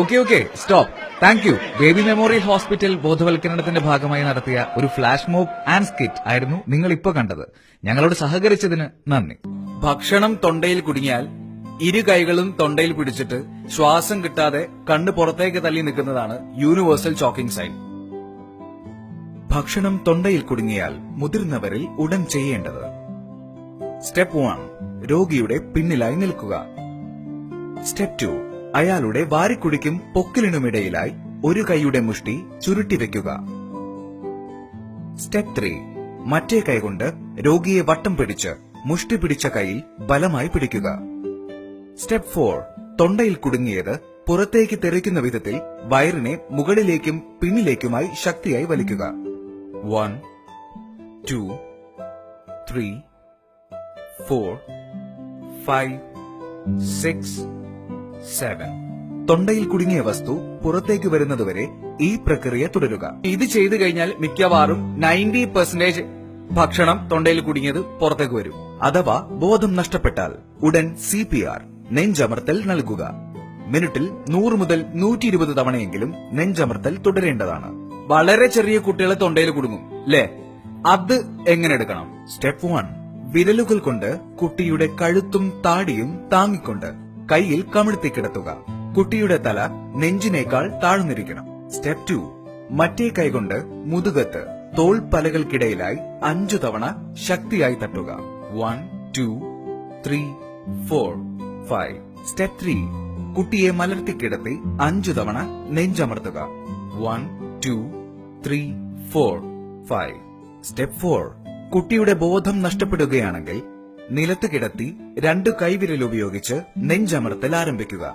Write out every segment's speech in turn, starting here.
Okay stop. Thank you. Baby Memorial Hospital ബോധവൽക്കരണത്തിന്റെ ഭാഗമായി നടത്തിയ ഒരു ഫ്ലാഷ് മോബ് ആൻഡ് സ്കിറ്റ് ആയിരുന്നു നിങ്ങൾ ഇപ്പൊ കണ്ടത്. ഞങ്ങളോട് സഹകരിച്ചതിന് നന്ദി. ഭക്ഷണം തൊണ്ടയിൽ കുടുങ്ങിയാൽ ഇരു കൈകളും തൊണ്ടയിൽ പിടിച്ചിട്ട് ശ്വാസം കിട്ടാതെ കണ്ണ് പുറത്തേക്ക് തള്ളി നിൽക്കുന്നതാണ് യൂണിവേഴ്സൽ ചോക്കിംഗ് സൈൻ. ഭക്ഷണം തൊണ്ടയിൽ കുടുങ്ങിയാൽ മുതിർന്നവരിൽ ഉടൻ ചെയ്യേണ്ടത്: സ്റ്റെപ്പ് 1, രോഗിയുടെ പിന്നിലായി നിൽക്കുക. സ്റ്റെപ്പ് 2, അയാളുടെ വാരിക്കുടിക്കും പൊക്കിലിനുമിടയിലായി ഒരു കൈയുടെ മുഷ്ടി ചുരുട്ടിവെക്കുക. സ്റ്റെപ്പ് 3, മറ്റേ കൈകൊണ്ട് രോഗിയെ വട്ടം പിടിച്ച് മുഷ്ടി പിടിച്ച കൈയിൽ ബലമായി പിടിക്കുക. സ്റ്റെപ്പ് 4, തൊണ്ടയിൽ കുടുങ്ങിയത് പുറത്തേക്ക് തെറിക്കുന്ന വിധത്തിൽ വയറിനെ മുകളിലേക്കും പിന്നിലേക്കുമായി ശക്തിയായി വലിക്കുക. 1, 2, 3, 4, 5, 6, 7. തൊണ്ടയിൽ കുടുങ്ങിയ വസ്തു പുറത്തേക്ക് വരുന്നതുവരെ ഈ പ്രക്രിയ തുടരുക. ഇത് ചെയ്തു കഴിഞ്ഞാൽ മിക്കവാറും 90% ഭക്ഷണം തൊണ്ടയിൽ കുടുങ്ങിയത് പുറത്തേക്ക് വരും. അഥവാ ബോധം നഷ്ടപ്പെട്ടാൽ ഉടൻ CPR നെഞ്ചമർത്തൽ നൽകുക. മിനിറ്റിൽ 100 മുതൽ 120 തവണയെങ്കിലും നെഞ്ചമർത്തൽ തുടരേണ്ടതാണ്. വളരെ ചെറിയ കുട്ടികളെ തൊണ്ടയിൽ കുടുങ്ങും അല്ലേ? അത് എങ്ങനെ എടുക്കണം? സ്റ്റെപ്പ് 1, വിരലുകൾ കൊണ്ട് കുട്ടിയുടെ കഴുത്തും താടിയും താങ്ങിക്കൊണ്ട് കൈയിൽ കമിഴ്ത്തി കിടത്തുക. കുട്ടിയുടെ തല നെഞ്ചിനേക്കാൾ താഴ്ന്നിരിക്കണം. സ്റ്റെപ്പ് 2, മറ്റേ കൈകൊണ്ട് മുതുകത്ത് തോൾപ്പലകൾക്കിടയിലായി 5 തവണ ശക്തിയായി തട്ടുക. 1, 2, 3, 4, 5. സ്റ്റെപ്പ് 3, കുട്ടിയെ മലർത്തിക്കിടത്തി 5 തവണ നെഞ്ചമർത്തുക. 1, 2, 3, 4, 5. സ്റ്റെപ്പ് 4, കുട്ടിയുടെ ബോധം നഷ്ടപ്പെടുകയാണെങ്കിൽ നിലത്ത് കിടത്തി 2 കൈവിരൽ ഉപയോഗിച്ച് നെഞ്ചമർത്തൽ ആരംഭിക്കുക.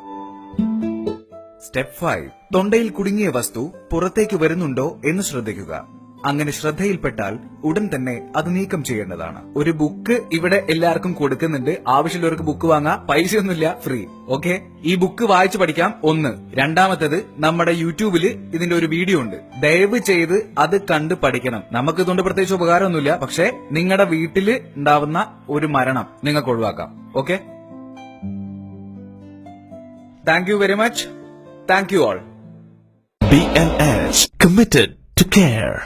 സ്റ്റെപ്പ് 5, തൊണ്ടയിൽ കുടുങ്ങിയ വസ്തു പുറത്തേക്ക് വരുന്നുണ്ടോ എന്ന് ശ്രദ്ധിക്കുക. അങ്ങനെ ശ്രദ്ധയിൽപ്പെട്ടാൽ ഉടൻ തന്നെ അത് നീക്കം ചെയ്യേണ്ടതാണ്. ഒരു ബുക്ക് ഇവിടെ എല്ലാവർക്കും കൊടുക്കുന്നുണ്ട്. ആവശ്യമുള്ളവർക്ക് ബുക്ക് വാങ്ങാം. പൈസയൊന്നുമില്ല, ഫ്രീ. ഓക്കെ, ഈ ബുക്ക് വായിച്ചു പഠിക്കാം. 1. രണ്ടാമത്തേത്, നമ്മുടെ യൂട്യൂബില് ഇതിന്റെ ഒരു വീഡിയോ ഉണ്ട്. ദയവ് ചെയ്ത് അത് കണ്ട് പഠിക്കണം. നമുക്ക് ഇതുകൊണ്ട് പ്രത്യേകിച്ച് ഉപകാരമൊന്നുമില്ല, പക്ഷെ നിങ്ങളുടെ വീട്ടില് ഉണ്ടാവുന്ന ഒരു മരണം നിങ്ങൾക്ക് ഒഴിവാക്കാം. Okay, thank you very much. Thank you all. BNH, committed to care.